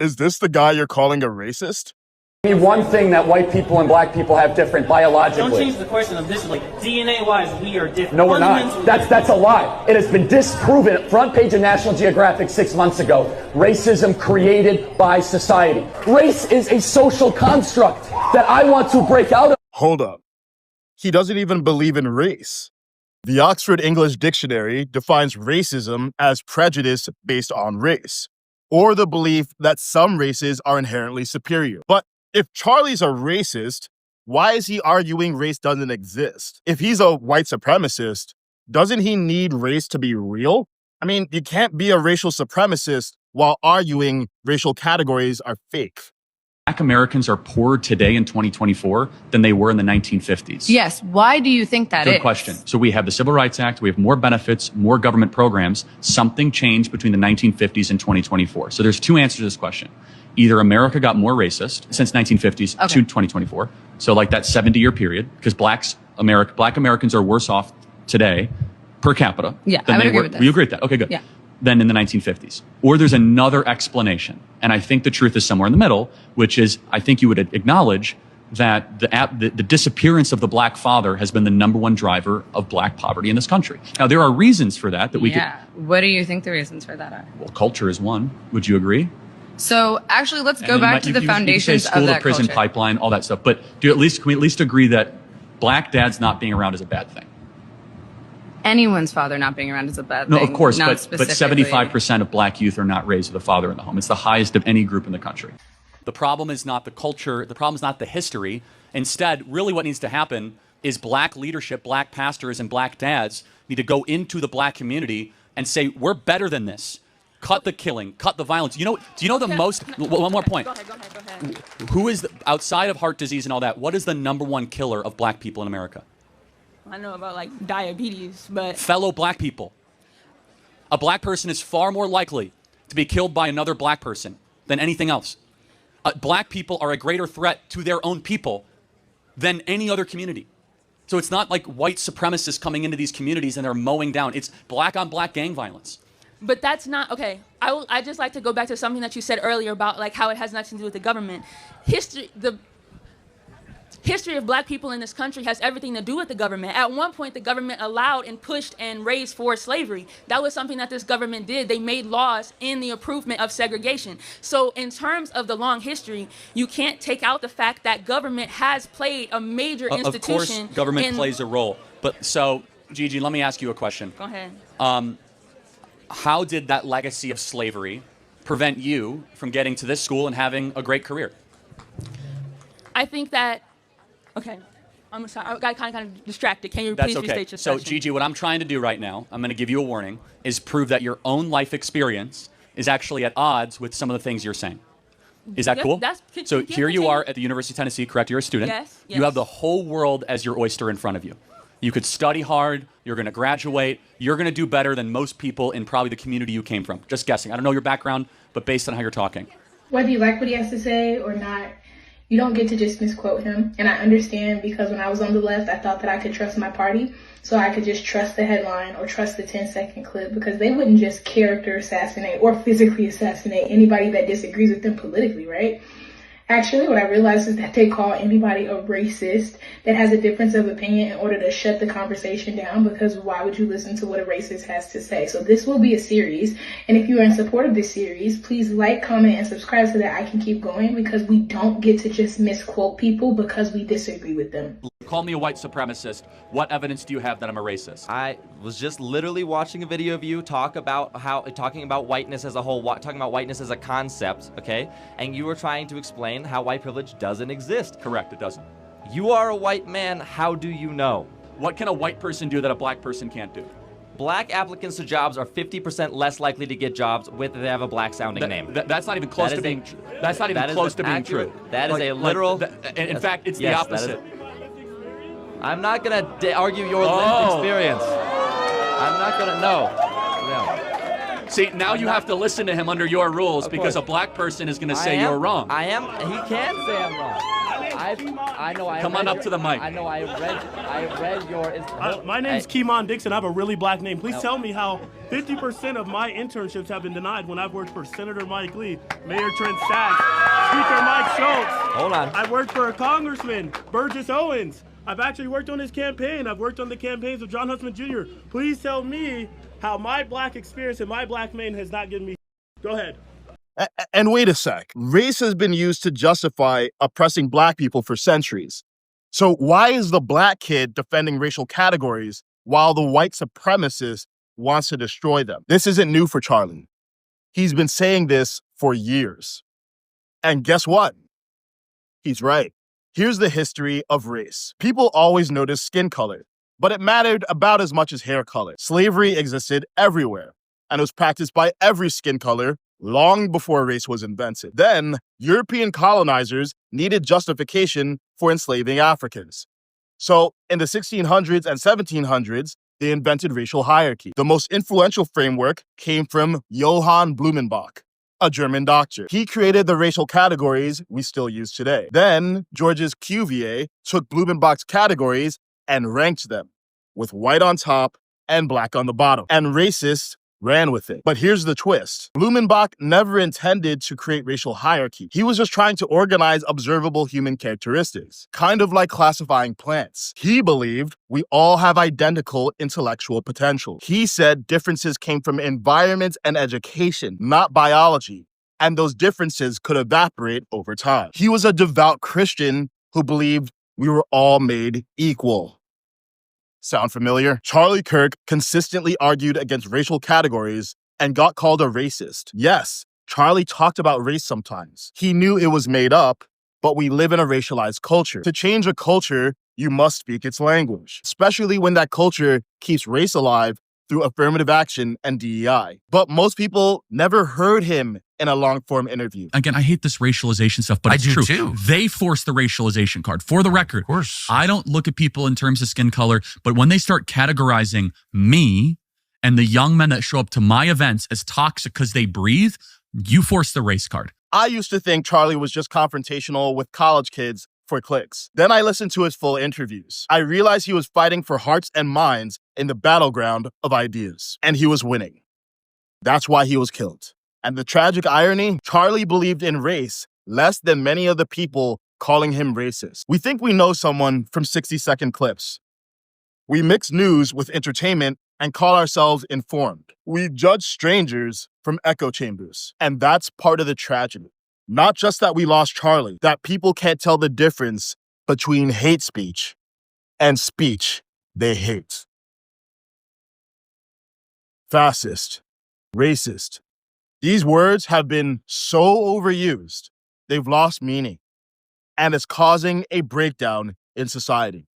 Is this the guy you're calling a racist? Be one thing that white people and black people have different biologically. Don't change the question of this. Like DNA-wise, we are different. No, we're not. That's a lie. It has been disproven. Front page of National Geographic 6 months ago. Racism created by society. Race is a social construct that I want to break out of. Hold up. He doesn't even believe in race. The Oxford English Dictionary defines racism as prejudice based on race, or the belief that some races are inherently superior. But if Charlie's a racist, why is he arguing race doesn't exist? If he's a white supremacist, doesn't he need race to be real? I mean, you can't be a racial supremacist while arguing racial categories are fake. Black Americans are poorer today in 2024 than they were in the 1950s. Yes. Why do you think that is? Good question. So we have the Civil Rights Act. We have more benefits, more government programs. Something changed between the 1950s and 2024. So there's two answers to this question. Either America got more racist since 1950s to 2024. So like that 70-year period, because Black Americans are worse off today per capita. Yeah, than I would they agree were. with this. You agree with that? Okay, good. Yeah. Than in the 1950s. Or there's another explanation. And I think the truth is somewhere in the middle, which is I think you would acknowledge that the disappearance of the black father has been the number one driver of black poverty in this country. Now, there are reasons for that we could. What do you think the reasons for that are? Well, culture is one. Would you agree? So actually, let's go back to the foundations of that school to prison culture. pipeline, all that stuff. But can we at least agree that black dads not being around is a bad thing? Anyone's father not being around is a bad thing. No, of course, not but 75% of black youth are not raised with a father in the home. It's the highest of any group in the country. The problem is not the culture. The problem is not the history. Instead, really what needs to happen is black leadership, black pastors, and black dads need to go into the black community and say, we're better than this. Cut the killing, cut the violence. Do you know the most, one more point. Go ahead. Who is, outside of heart disease and all that, what is the number one killer of black people in America? I know about like diabetes, but Fellow black people. A black person is far more likely to be killed by another black person than anything else. Black people are a greater threat to their own people than any other community. So it's not like white supremacists coming into these communities and they're mowing down. It's black on black gang violence. But that's not okay. I just like to go back to something that you said earlier about like how it has nothing to do with the government. History of black people in this country has everything to do with the government. At one point, the government allowed and pushed and raised forced slavery. That was something that this government did. They made laws in the improvement of segregation. So in terms of the long history, you can't take out the fact that government has played a major institution. Of course, government plays a role. But so, Gigi, let me ask you a question. Go ahead. How did that legacy of slavery prevent you from getting to this school and having a great career? I think that, okay, I'm sorry, I got kind of distracted. Can you please restate your So, question? Gigi, what I'm trying to do right now, I'm going to give you a warning, is prove that your own life experience is actually at odds with some of the things you're saying. Is that cool? So here you are at the University of Tennessee, correct? You're a student. Yes. You have the whole world as your oyster in front of you. You could study hard, you're going to graduate, you're going to do better than most people in probably the community you came from. Just guessing. I don't know your background, but based on how you're talking. Whether you like what he has to say or not, you don't get to just misquote him. And I understand, because when I was on the left, I thought that I could trust my party. So I could just trust the headline or trust the 10-second clip, because they wouldn't just character assassinate or physically assassinate anybody that disagrees with them politically, right? Actually, what I realized is that they call anybody a racist that has a difference of opinion in order to shut the conversation down, because why would you listen to what a racist has to say? So this will be a series. And if you are in support of this series, please like, comment, and subscribe so that I can keep going, because we don't get to just misquote people because we disagree with them. Call me a white supremacist. What evidence do you have that I'm a racist? I was just literally watching a video of you talking about whiteness as a whole, talking about whiteness as a concept, okay? And you were trying to explain how white privilege doesn't exist. Correct, it doesn't. You are a white man, how do you know? What can a white person do that a black person can't do? Black applicants to jobs are 50% less likely to get jobs if they have a black sounding name. That's not even close to being true. That's not even close to being true. That is a literal... In fact, it's the opposite. I'm not going to argue your lived experience. I'm not going to, no. See, now you have to listen to him under your rules, because a black person is going to say you're wrong. He can say I'm wrong. I know. Come on up to the mic. I know. I read your. My name's Keemon Dixon. I have a really black name. Please tell me how 50% of my internships have been denied when I've worked for Senator Mike Lee, Mayor Trent Sachs, Speaker Mike Schultz. Hold on. I worked for a Congressman, Burgess Owens. I've actually worked on his campaign. I've worked on the campaigns of John Huntsman Jr. Please tell me how my black experience and my black name has not given me. Go ahead. And wait a sec. Race has been used to justify oppressing black people for centuries. So why is the black kid defending racial categories while the white supremacist wants to destroy them? This isn't new for Charlie. He's been saying this for years. And guess what? He's right. Here's the history of race. People always noticed skin color, but it mattered about as much as hair color. Slavery existed everywhere, and it was practiced by every skin color long before race was invented. Then, European colonizers needed justification for enslaving Africans. So, in the 1600s and 1700s, they invented racial hierarchy. The most influential framework came from Johann Blumenbach, a German doctor. He created the racial categories we still use today. Then, Georges Cuvier took Blumenbach's categories and ranked them, with white on top and black on the bottom. And racists ran with it. But here's the twist. Blumenbach never intended to create racial hierarchy. He was just trying to organize observable human characteristics, kind of like classifying plants. He believed we all have identical intellectual potential. He said differences came from environment and education, not biology, and those differences could evaporate over time. He was a devout Christian who believed we were all made equal. Sound familiar? Charlie Kirk consistently argued against racial categories and got called a racist. Yes, Charlie talked about race sometimes. He knew it was made up, but we live in a racialized culture. To change a culture, you must speak its language, especially when that culture keeps race alive through affirmative action and DEI. But most people never heard him in a long-form interview. Again, I hate this racialization stuff, but it's true. Too. They force the racialization card. For the record, Of course. I don't look at people in terms of skin color, but when they start categorizing me and the young men that show up to my events as toxic because they breathe, you force the race card. I used to think Charlie was just confrontational with college kids for clicks. Then I listened to his full interviews. I realized he was fighting for hearts and minds in the battleground of ideas, and he was winning. That's why he was killed. And the tragic irony, Charlie believed in race less than many of the people calling him racist. We think we know someone from 60-second clips. We mix news with entertainment and call ourselves informed. We judge strangers from echo chambers. And that's part of the tragedy. Not just that we lost Charlie, that people can't tell the difference between hate speech and speech they hate. Fascist, racist. These words have been so overused, they've lost meaning, and it's causing a breakdown in society.